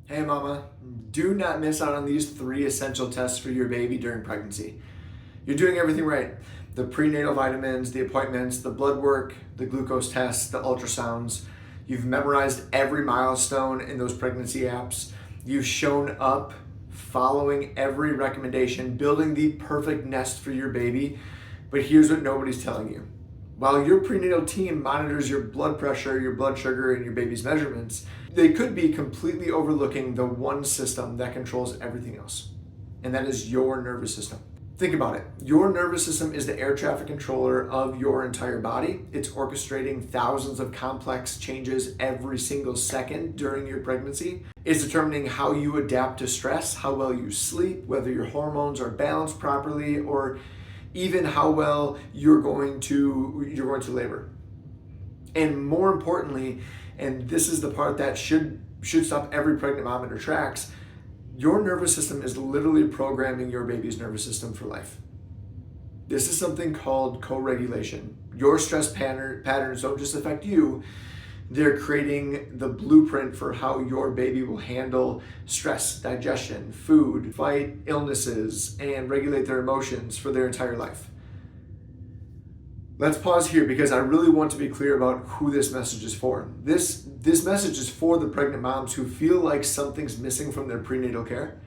Hey mama, do not miss out on these 3 essential tests for your baby during pregnancy. You're doing everything right. The prenatal vitamins, the appointments, the blood work, the glucose tests, the ultrasounds. You've memorized every milestone in those pregnancy apps. You've shown up following every recommendation, building the perfect nest for your baby. But here's what nobody's telling you. While your prenatal team monitors your blood pressure, your blood sugar, and your baby's measurements, they could be completely overlooking the one system that controls everything else, and that is your nervous system. Think about it. Your nervous system is the air traffic controller of your entire body. It's orchestrating thousands of complex changes every single second during your pregnancy. It's determining how you adapt to stress, how well you sleep, whether your hormones are balanced properly, or even how well you're going to labor. And more importantly, and this is the part that should stop every pregnant mom in her tracks, your nervous system is literally programming your baby's nervous system for life. This is something called co-regulation. Your stress patterns don't just affect you, they're creating the blueprint for how your baby will handle stress, digestion, food, fight illnesses, and regulate their emotions for their entire life. Let's pause here because I really want to be clear about who this message is for. This message is for the pregnant moms who feel like something's missing from their prenatal care.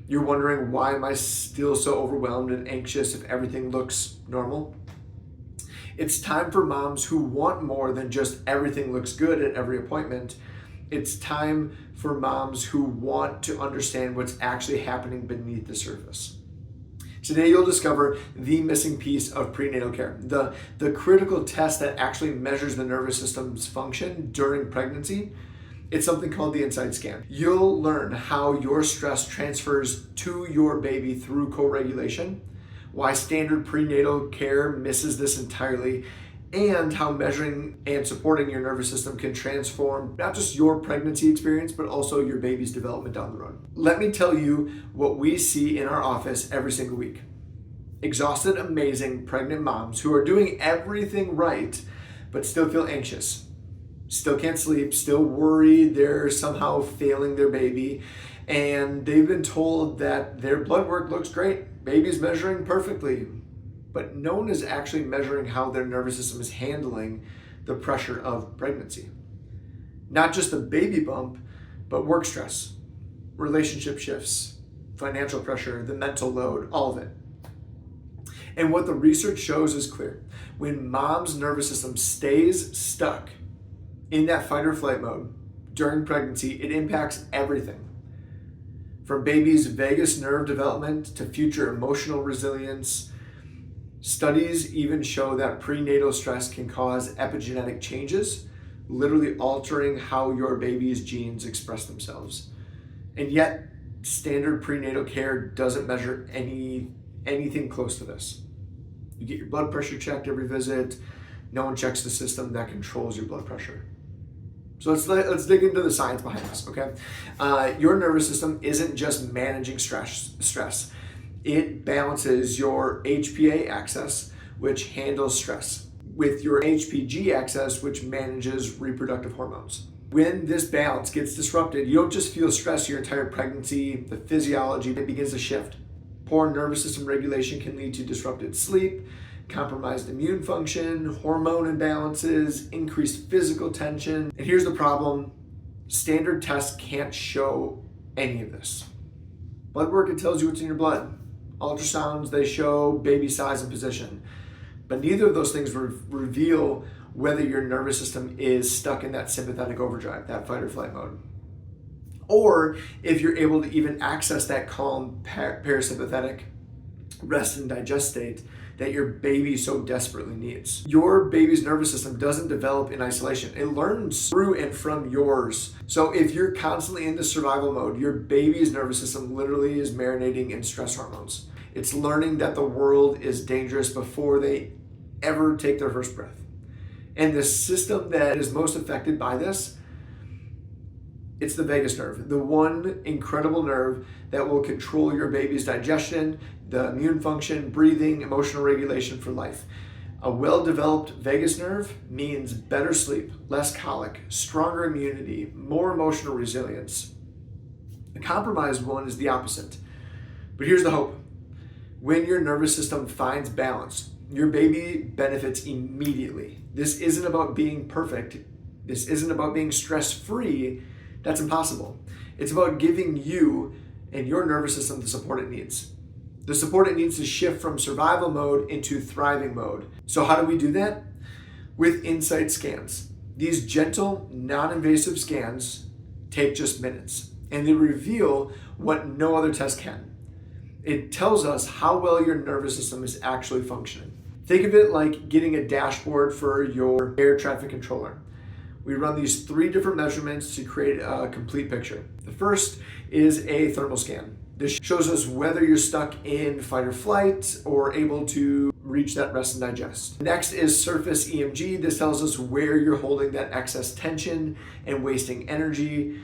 You're wondering, why am I still so overwhelmed and anxious if everything looks normal? It's time for moms who want more than just everything looks good at every appointment. It's time for moms who want to understand what's actually happening beneath the surface. Today you'll discover the missing piece of prenatal care, the critical test that actually measures the nervous system's function during pregnancy. It's something called the Inside Scan. You'll learn how your stress transfers to your baby through co-regulation, why standard prenatal care misses this entirely, and how measuring and supporting your nervous system can transform not just your pregnancy experience, but also your baby's development down the road. Let me tell you what we see in our office every single week. Exhausted, amazing pregnant moms who are doing everything right, but still feel anxious, still can't sleep, still worry they're somehow failing their baby, and they've been told that their blood work looks great, baby's measuring perfectly, but no one is actually measuring how their nervous system is handling the pressure of pregnancy. Not just the baby bump, but work stress, relationship shifts, financial pressure, the mental load, all of it. And what the research shows is clear. When mom's nervous system stays stuck in that fight or flight mode during pregnancy, it impacts everything. From baby's vagus nerve development to future emotional resilience. Studies even show that prenatal stress can cause epigenetic changes, literally altering how your baby's genes express themselves. And yet, standard prenatal care doesn't measure anything close to this. You get your blood pressure checked every visit. No one checks the system that controls your blood pressure. So let's dig into the science behind this, okay? Your nervous system isn't just managing stress. It balances your HPA axis, which handles stress, with your HPG axis, which manages reproductive hormones. When this balance gets disrupted, you don't just feel stress your entire pregnancy, the physiology begins to shift. Poor nervous system regulation can lead to disrupted sleep, compromised immune function, hormone imbalances, increased physical tension. And here's the problem: standard tests can't show any of this. Blood work, it tells you what's in your blood. Ultrasounds, they show baby size and position. But neither of those things reveal whether your nervous system is stuck in that sympathetic overdrive, that fight or flight mode. Or if you're able to even access that calm parasympathetic rest and digest state that your baby so desperately needs. Your baby's nervous system doesn't develop in isolation. It learns through and from yours. So if you're constantly in the survival mode, your baby's nervous system literally is marinating in stress hormones. It's learning that the world is dangerous before they ever take their first breath. And the system that is most affected by this, it's the vagus nerve, the one incredible nerve that will control your baby's digestion, the immune function, breathing, emotional regulation for life. A well-developed vagus nerve means better sleep, less colic, stronger immunity, more emotional resilience. A compromised one is the opposite. But here's the hope. When your nervous system finds balance, your baby benefits immediately. This isn't about being perfect. This isn't about being stress-free. That's impossible. It's about giving you and your nervous system the support it needs. The support it needs to shift from survival mode into thriving mode. So how do we do that? With insight scans. These gentle, non-invasive scans take just minutes, and they reveal what no other test can. It tells us how well your nervous system is actually functioning. Think of it like getting a dashboard for your air traffic controller. We run these 3 different measurements to create a complete picture. The first is a thermal scan. This shows us whether you're stuck in fight or flight or able to reach that rest and digest. Next is surface EMG. This tells us where you're holding that excess tension and wasting energy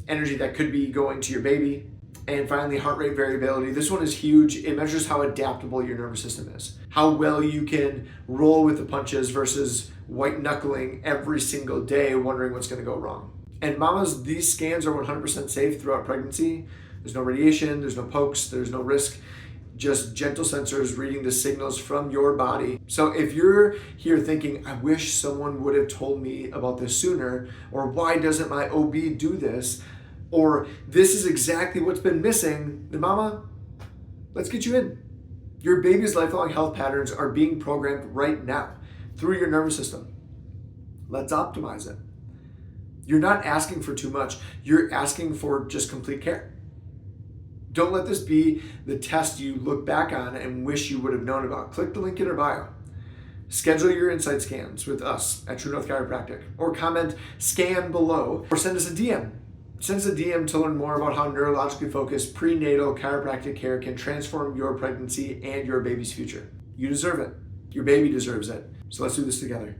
that could be going to your baby. And finally, heart rate variability. This one is huge. It measures how adaptable your nervous system is, how well you can roll with the punches versus white knuckling every single day wondering what's going to go wrong. And mamas, these scans are 100% safe throughout pregnancy. There's no radiation, there's no pokes, there's no risk, just gentle sensors reading the signals from your body. So if you're here thinking, I wish someone would have told me about this sooner, or why doesn't my OB do this, or this is exactly what's been missing, then mama, let's get you in. Your baby's lifelong health patterns are being programmed right now through your nervous system. Let's optimize it. You're not asking for too much. You're asking for just complete care. Don't let this be the test you look back on and wish you would have known about. Click the link in our bio. Schedule your insight scans with us at True North Chiropractic, or comment scan below, or send us a DM. Send us a DM to learn more about how neurologically focused prenatal chiropractic care can transform your pregnancy and your baby's future. You deserve it. Your baby deserves it. So let's do this together.